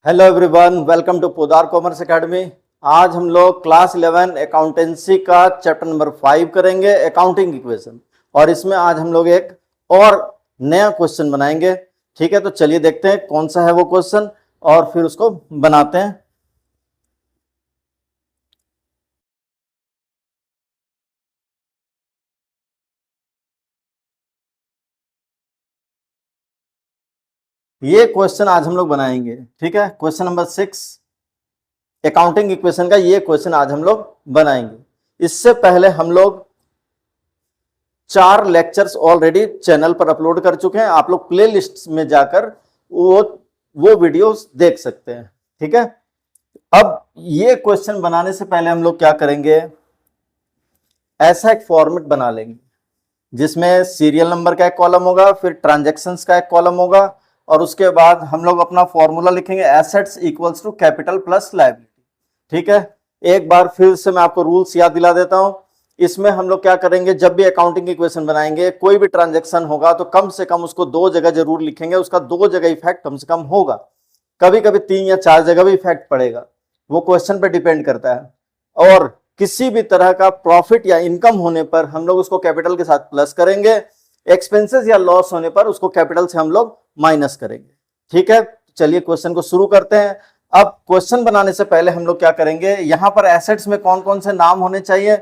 Hello everyone, welcome to Podar commerce academy. आज हम लोग क्लास 11 अकाउंटेंसी का चैप्टर नंबर 5 करेंगे, अकाउंटिंग इक्वेशन। और इसमें आज हम लोग एक और नया क्वेश्चन बनाएंगे। ठीक है, तो चलिए देखते हैं कौन सा है वो क्वेश्चन और फिर उसको बनाते हैं। ये क्वेश्चन आज हम लोग बनाएंगे। ठीक है, क्वेश्चन नंबर 6 अकाउंटिंग इक्वेशन का ये क्वेश्चन आज हम लोग बनाएंगे। इससे पहले हम लोग 4 लेक्चर्स ऑलरेडी चैनल पर अपलोड कर चुके हैं। आप लोग प्ले लिस्ट में जाकर वो वीडियोस देख सकते हैं। ठीक है, अब ये क्वेश्चन बनाने से पहले हम लोग क्या करेंगे, ऐसा एक फॉर्मेट बना लेंगे जिसमें सीरियल नंबर का एक कॉलम होगा, फिर ट्रांजैक्शंस का एक कॉलम होगा, और उसके बाद हम लोग अपना फॉर्मूला लिखेंगे assets equals to capital plus liability. ठीक है, एक बार फिर से मैं आपको रूल्स याद दिला देता हूं। इसमें हम लोग क्या करेंगे, जब भी अकाउंटिंग इक्वेशन बनाएंगे, कोई भी ट्रांजैक्शन होगा तो कम से कम उसको 2 जगह जरूर लिखेंगे, उसका 2 जगह इफेक्ट कम से कम होगा। कभी कभी 3 या 4 जगह भी इफेक्ट पड़ेगा, वो क्वेश्चन पे डिपेंड करता है। और किसी भी तरह का प्रॉफिट या इनकम होने पर हम लोग उसको कैपिटल के साथ प्लस करेंगे, एक्सपेंसेस या लॉस होने पर उसको कैपिटल से हम लोग माइनस करेंगे। ठीक है, चलिए क्वेश्चन को शुरू करते हैं। अब क्वेश्चन बनाने से पहले हम लोग क्या करेंगे, यहां पर एसेट्स में कौन कौन से नाम होने चाहिए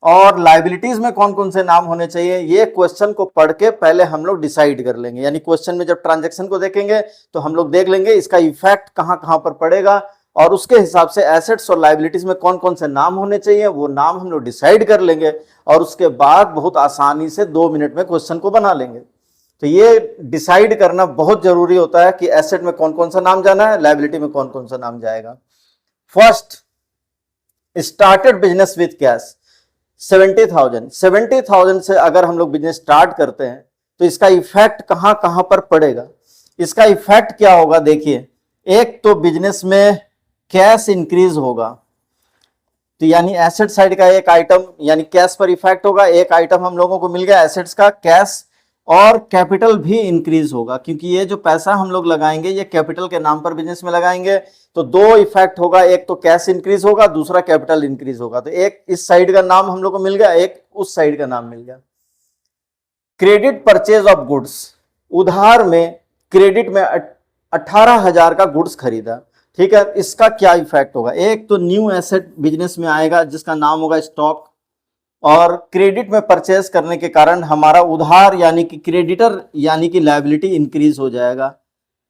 और लायबिलिटीज में कौन कौन से नाम होने चाहिए, ये क्वेश्चन को पढ़ के पहले हम लोग डिसाइड कर लेंगे। यानी क्वेश्चन में जब ट्रांजैक्शन को देखेंगे तो हम लोग देख लेंगे इसका इफेक्ट कहां कहां पर पड़ेगा, और उसके हिसाब से एसेट्स और लायबिलिटीज में कौन कौन से नाम होने चाहिए वो नाम हम लोग डिसाइड कर लेंगे, और उसके बाद बहुत आसानी से 2 मिनट में क्वेश्चन को बना लेंगे। तो ये डिसाइड करना बहुत जरूरी होता है कि एसेट में कौन कौन सा नाम जाना है, लायबिलिटी में कौन कौन सा नाम जाएगा। First, started business with cash 70,000 से अगर हम लोग बिजनेस स्टार्ट करते हैं तो इसका इफेक्ट कहां कहां पर पड़ेगा। इसका इफेक्ट क्या होगा, देखिए, एक तो बिजनेस में कैश इंक्रीज होगा, तो यानी एसेट साइड का एक आइटम यानी कैश पर इफेक्ट होगा। एक आइटम हम लोगों को मिल गया एसेट्स का, कैश, और कैपिटल भी इंक्रीज होगा, क्योंकि ये जो पैसा हम लोग लगाएंगे ये कैपिटल के नाम पर बिजनेस में लगाएंगे। तो 2 इफेक्ट होगा, एक तो कैश इंक्रीज होगा, दूसरा कैपिटल इंक्रीज होगा। तो एक इस साइड का नाम हम लोग को मिल गया, एक उस साइड का नाम मिल गया। क्रेडिट परचेज ऑफ गुड्स, उधार में क्रेडिट में 18,000 का गुड्स खरीदा। ठीक है, इसका क्या इफेक्ट होगा, एक तो न्यू एसेट बिजनेस में आएगा जिसका नाम होगा स्टॉक, और क्रेडिट में परचेस करने के कारण हमारा उधार यानी कि क्रेडिटर यानी कि लायबिलिटी इंक्रीज हो जाएगा,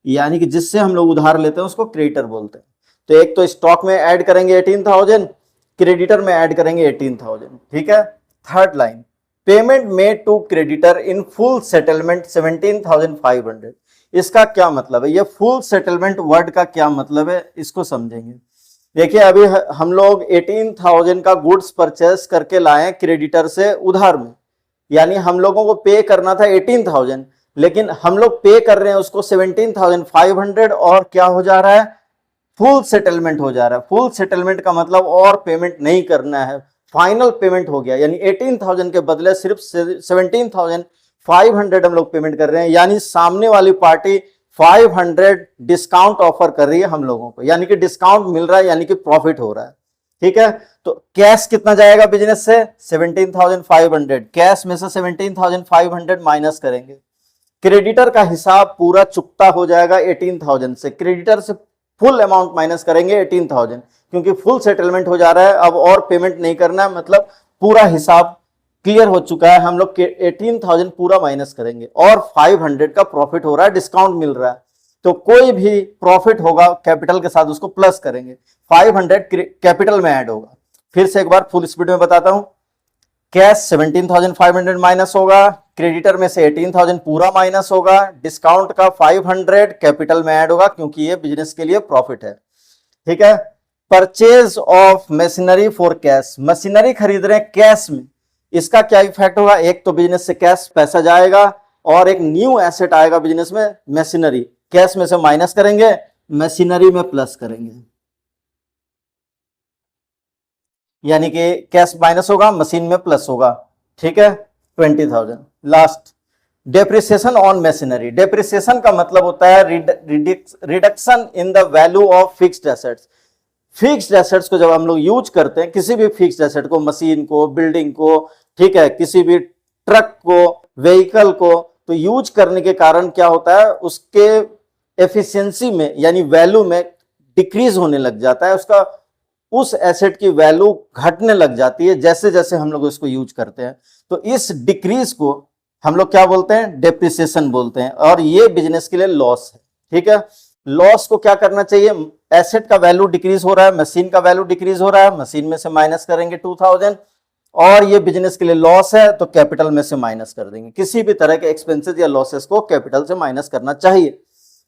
यानी कि जिससे हम लोग उधार लेते हैं उसको क्रेडिटर बोलते हैं। तो एक तो स्टॉक में ऐड करेंगे 18,000, क्रेडिटर में ऐड करेंगे 18,000। ठीक है, third line, payment made to creditor in full settlement 17,500। इसका क्या मतलब है, ये फुल सेटलमेंट वर्ड का क्या मतलब है, इसको समझेंगे। देखिए, अभी हम लोग 18,000 का गुड्स परचेस करके लाए क्रेडिटर से उधार में, यानी हम लोगों को पे करना था 18,000, लेकिन हम लोग पे कर रहे हैं उसको 17,500, और क्या हो जा रहा है, फुल सेटलमेंट हो जा रहा है। फुल सेटलमेंट का मतलब और पेमेंट नहीं करना है, फाइनल पेमेंट हो गया, यानी 18,000 के बदले सिर्फ 17,500 हम लोग पेमेंट कर रहे हैं। यानी सामने वाली पार्टी 500 डिस्काउंट ऑफर कर रही है हम लोगों को, यानी कि डिस्काउंट मिल रहा है, यानी कि प्रॉफिट हो रहा है। ठीक है, तो कैश कितना जाएगा बिजनेस से, 17,500, कैश में से 17,500 माइनस करेंगे। क्रेडिटर का हिसाब पूरा चुकता हो जाएगा 18,000 से, क्रेडिटर से फुल अमाउंट माइनस करेंगे 18,000, क्योंकि फुल सेटलमेंट हो जा रहा है, अब और पेमेंट नहीं करना है, मतलब पूरा हिसाब क्लियर हो चुका है। हम लोग 18,000 पूरा माइनस करेंगे, और 500 का प्रॉफिट हो रहा है, डिस्काउंट मिल रहा है। तो कोई भी प्रॉफिट होगा कैपिटल के साथ उसको प्लस करेंगे, 500 कैपिटल में ऐड होगा। फिर से एक बार फुल स्पीड में बताता हूं, कैश 17,500 माइनस होगा, क्रेडिटर में से 18,000 पूरा माइनस होगा, डिस्काउंट का 500 कैपिटल में ऐड होगा, क्योंकि ये बिजनेस के लिए प्रॉफिट है। ठीक है, purchase of machinery for cash, machinery खरीद रहे हैं कैश में, इसका क्या इफेक्ट होगा, एक तो बिजनेस से कैश पैसा जाएगा, और एक न्यू एसेट आएगा बिजनेस में मशीनरी, कैश में से माइनस करेंगे, मशीनरी में प्लस करेंगे, यानी कि कैश माइनस होगा, मशीन में प्लस होगा। ठीक है, 20,000। Last, depreciation on machinery, depreciation का मतलब होता है reduction in the value of fixed assets. Fixed assets को जब हम लोग यूज करते हैं, किसी भी फिक्स्ड एसेट को, मशीन को, बिल्डिंग को, ठीक है, किसी भी ट्रक को, व्हीकल को, तो यूज करने के कारण क्या होता है, उसके एफिशिएंसी में यानी वैल्यू में डिक्रीज होने लग जाता है, उसका उस एसेट की वैल्यू घटने लग जाती है जैसे जैसे हम लोग उसको यूज करते हैं। तो इस डिक्रीज को हम लोग क्या बोलते हैं, डेप्रिसिएशन बोलते हैं, और ये बिजनेस के लिए लॉस है। ठीक है, लॉस को क्या करना चाहिए, एसेट का वैल्यू डिक्रीज हो रहा है, मशीन का वैल्यू डिक्रीज हो रहा है, मशीन में से माइनस करेंगे 2000, और ये बिजनेस के लिए लॉस है तो कैपिटल में से माइनस कर देंगे। किसी भी तरह के एक्सपेंसेस या लॉसेस को कैपिटल से माइनस करना चाहिए।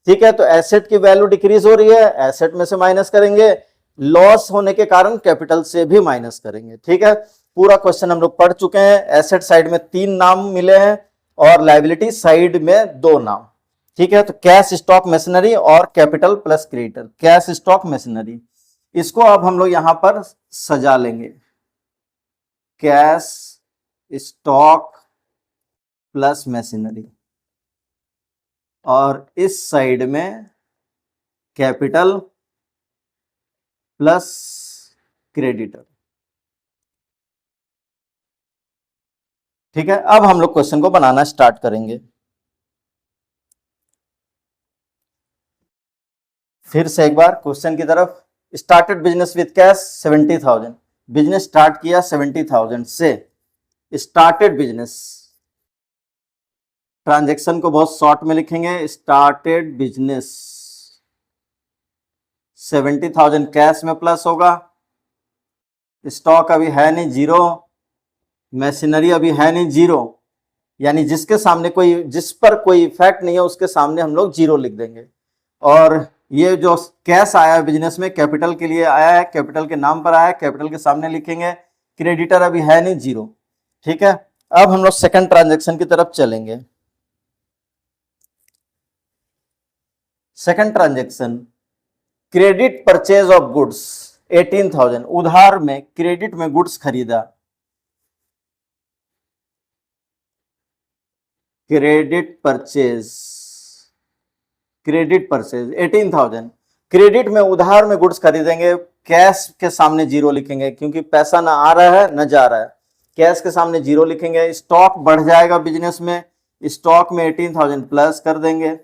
ठीक है, तो एसेट की वैल्यू डिक्रीज हो रही है, एसेट में से माइनस करेंगे, लॉस होने के कारण कैपिटल से भी माइनस करेंगे। ठीक है, पूरा क्वेश्चन हम लोग पढ़ चुके हैं। एसेट साइड में 3 नाम मिले हैं और लायबिलिटी साइड में 2 नाम। ठीक है, तो कैश, स्टॉक, मशीनरी और capital plus creditor, cash, stock, machinery, इसको अब हम लोग यहां पर सजा लेंगे, कैश, स्टॉक प्लस मशीनरी, और इस साइड में कैपिटल प्लस क्रेडिटर। ठीक है, अब हम लोग क्वेश्चन को बनाना स्टार्ट करेंगे। फिर से एक बार क्वेश्चन की तरफ। Started business with cash 70,000, business start किया 70,000 से। स्टार्टेड बिजनेस, ट्रांजैक्शन को बहुत शॉर्ट में लिखेंगे, स्टार्टेड बिजनेस 70,000 कैश में प्लस होगा, स्टॉक अभी है नहीं, जीरो, मशीनरी अभी है नहीं, जीरो, यानी जिसके सामने कोई, जिस पर कोई इफेक्ट नहीं है उसके सामने हम लोग जीरो लिख देंगे। और ये जो कैश आया है बिजनेस में, कैपिटल के लिए आया है, कैपिटल के नाम पर आया है, कैपिटल के सामने लिखेंगे, क्रेडिटर अभी है नहीं, जीरो। ठीक है, अब हम लोग सेकंड ट्रांजैक्शन की तरफ चलेंगे। Second transaction, credit purchase of goods 18,000, उधार में क्रेडिट में गुड्स खरीदा, credit purchase, credit purchase 18,000, credit में उधार में गुड्स खरीदेंगे, कैश के सामने जीरो लिखेंगे क्योंकि पैसा ना आ रहा है ना जा रहा है, कैश के सामने जीरो लिखेंगे। स्टॉक बढ़ जाएगा बिजनेस में, स्टॉक में 18,000 प्लस कर देंगे,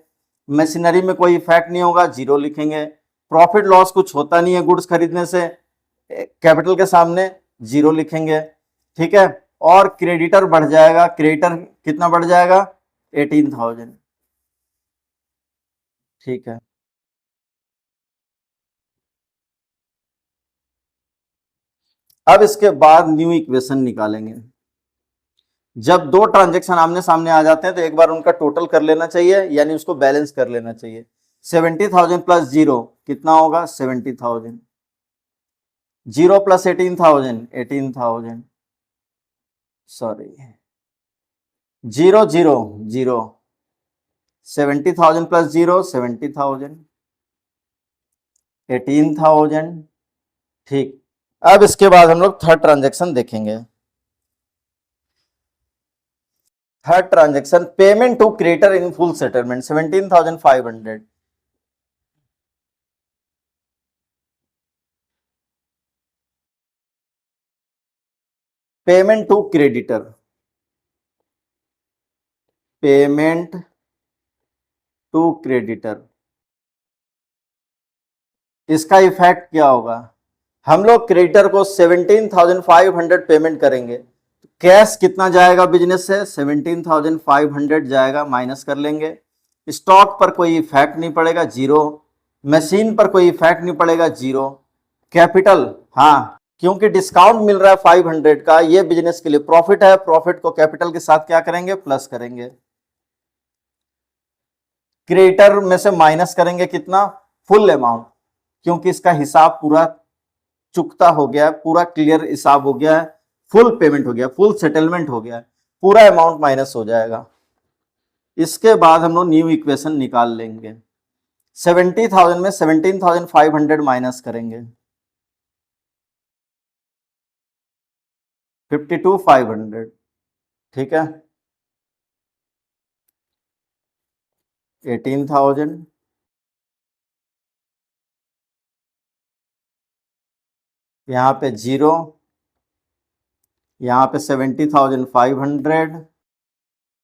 मशीनरी में कोई इफेक्ट नहीं होगा, जीरो लिखेंगे। प्रॉफिट लॉस कुछ होता नहीं है गुड्स खरीदने से, कैपिटल के सामने जीरो लिखेंगे। ठीक है, और क्रेडिटर बढ़ जाएगा, क्रेडिटर कितना बढ़ जाएगा, 18,000। ठीक है, अब इसके बाद न्यू इक्वेशन निकालेंगे। जब 2 ट्रांजेक्शन आमने सामने आ जाते हैं तो एक बार उनका टोटल कर लेना चाहिए, यानी उसको बैलेंस कर लेना चाहिए। 70,000 प्लस जीरो कितना होगा, 70,000, zero plus 18,000, 18,000, sorry, zero zero zero, 70,000 plus zero 70,000, 18,000। ठीक, अब इसके बाद हम लोग थर्ड ट्रांजेक्शन देखेंगे। Third transaction, payment to creditor in full settlement 17,500, payment to creditor, payment to creditor, इसका इफेक्ट क्या होगा, हम लोग क्रेडिटर को 17,500 पेमेंट करेंगे, कैश कितना जाएगा बिजनेस से, 17,500 जाएगा, माइनस कर लेंगे। स्टॉक पर कोई इफेक्ट नहीं पड़ेगा, जीरो, मशीन पर कोई इफेक्ट नहीं पड़ेगा, जीरो, कैपिटल, हाँ क्योंकि डिस्काउंट मिल रहा है 500 का, ये बिजनेस के लिए प्रॉफिट है, प्रॉफिट को कैपिटल के साथ क्या करेंगे, प्लस करेंगे। क्रेडिटर में से माइनस करेंगे कितना, फुल अमाउंट, क्योंकि इसका हिसाब पूरा चुकता हो गया, पूरा क्लियर हिसाब हो गया है, फुल पेमेंट हो गया, फुल सेटलमेंट हो गया, पूरा अमाउंट माइनस हो जाएगा। इसके बाद हम लोग न्यू इक्वेशन निकाल लेंगे। 70,000 में 17,500 माइनस करेंगे, 52,500। ठीक है, 18,000, यहाँ पे 0, यहाँ पे 70,500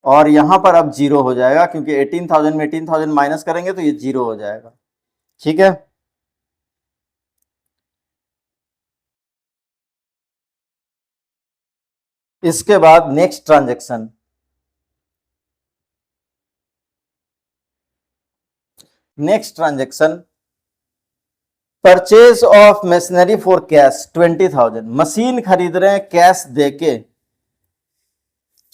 और यहाँ पर अब 0 हो जाएगा क्योंकि 18,000 में 18,000 माइनस करेंगे तो ये 0 हो जाएगा। ठीक है, इसके बाद next transaction, purchase of machinery for cash 20,000, machine खरीद रहे हैं कैश देके,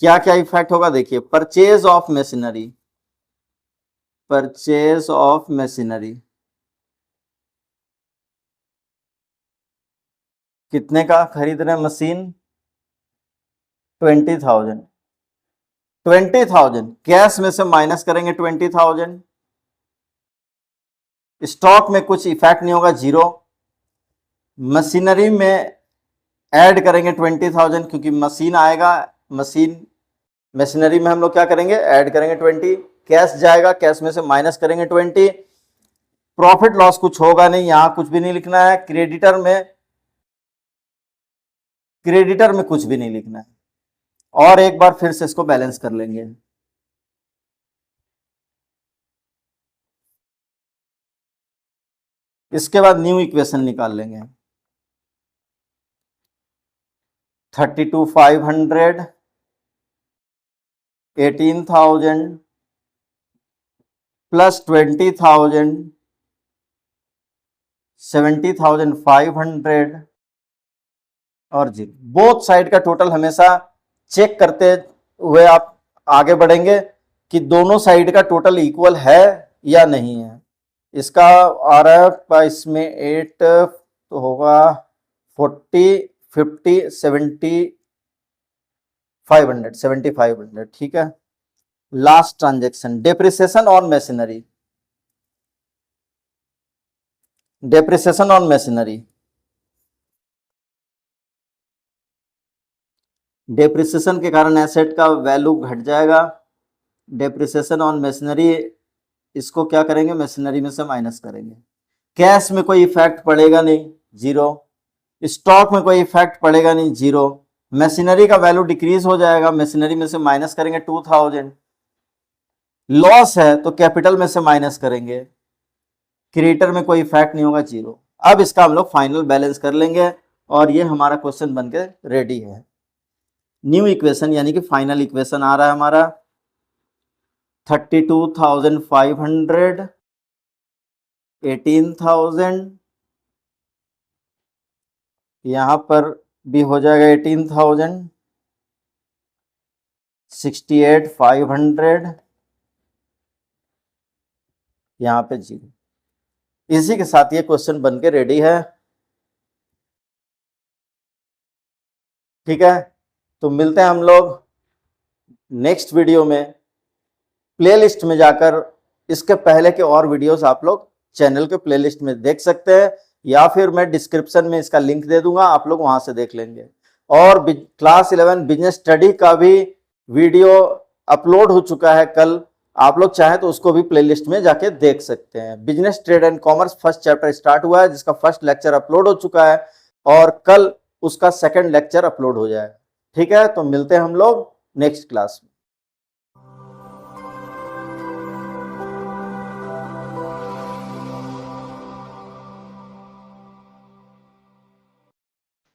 क्या क्या इफेक्ट होगा देखिए। परचेज ऑफ मशीनरी कितने का खरीद रहे हैं मशीन? 20,000 कैश में से माइनस करेंगे 20,000, स्टॉक में कुछ इफेक्ट नहीं होगा, 0। मशीनरी में ऐड करेंगे 20,000 क्योंकि मशीन आएगा, मशीनरी में हम लोग क्या करेंगे, ऐड करेंगे 20, कैश जाएगा, कैश में से माइनस करेंगे 20, प्रॉफिट लॉस कुछ होगा नहीं, यहां कुछ भी नहीं लिखना है, क्रेडिटर में कुछ भी नहीं लिखना है। और एक बार फिर से इसको बैलेंस कर लेंगे। इसके बाद न्यू इक्वेशन निकाल लेंगे। 32,500, 18,000 प्लस 20,000, 70,500 और 0। बोथ साइड का टोटल हमेशा चेक करते हुए आप आगे बढ़ेंगे कि दोनों साइड का टोटल इक्वल है या नहीं है। इसका आ रहा है, इसमें 8 तो होगा 40, 50, 7500, ठीक है। Last transaction, depreciation on machinery, depreciation के कारण एसेट का वैल्यू घट जाएगा। डेप्रिसिएशन ऑन मशीनरी, इसको क्या करेंगे, मशीनरी में से माइनस करेंगे। कैश में कोई इफेक्ट पड़ेगा नहीं, 0। स्टॉक में कोई इफेक्ट पड़ेगा नहीं, 0। मशीनरी का वैल्यू डिक्रीज हो जाएगा, मशीनरी में से माइनस करेंगे 2,000। लॉस है तो कैपिटल में से माइनस करेंगे, क्रेडिटर में कोई इफेक्ट नहीं होगा, 0। अब इसका हम लोग फाइनल बैलेंस कर लेंगे और ये हमारा क्वेश्चन बनके रेडी है। न्यू इक्वेशन यानी कि फाइनल इक्वेशन आ रहा है हमारा 32,500, 18,000, यहां पर भी हो जाएगा 18,000, 68,500, यहां पे 0। इसी के साथ ये क्वेश्चन बनके रेडी है। ठीक है, तो मिलते हैं हम लोग नेक्स्ट वीडियो में। प्लेलिस्ट में जाकर इसके पहले के और वीडियोस आप लोग चैनल के प्लेलिस्ट में देख सकते हैं, या फिर मैं डिस्क्रिप्शन में इसका लिंक दे दूंगा, आप लोग वहां से देख लेंगे। और क्लास 11 बिजनेस स्टडी का भी वीडियो अपलोड हो चुका है कल, आप लोग चाहें तो उसको भी प्लेलिस्ट में जाके देख सकते हैं। Business trade and commerce first chapter start हुआ है, जिसका फर्स्ट लेक्चर अपलोड हो चुका है और कल उसका सेकंड लेक्चर अपलोड हो जाएगा। ठीक है, तो मिलते हैं हम लोग नेक्स्ट क्लास में।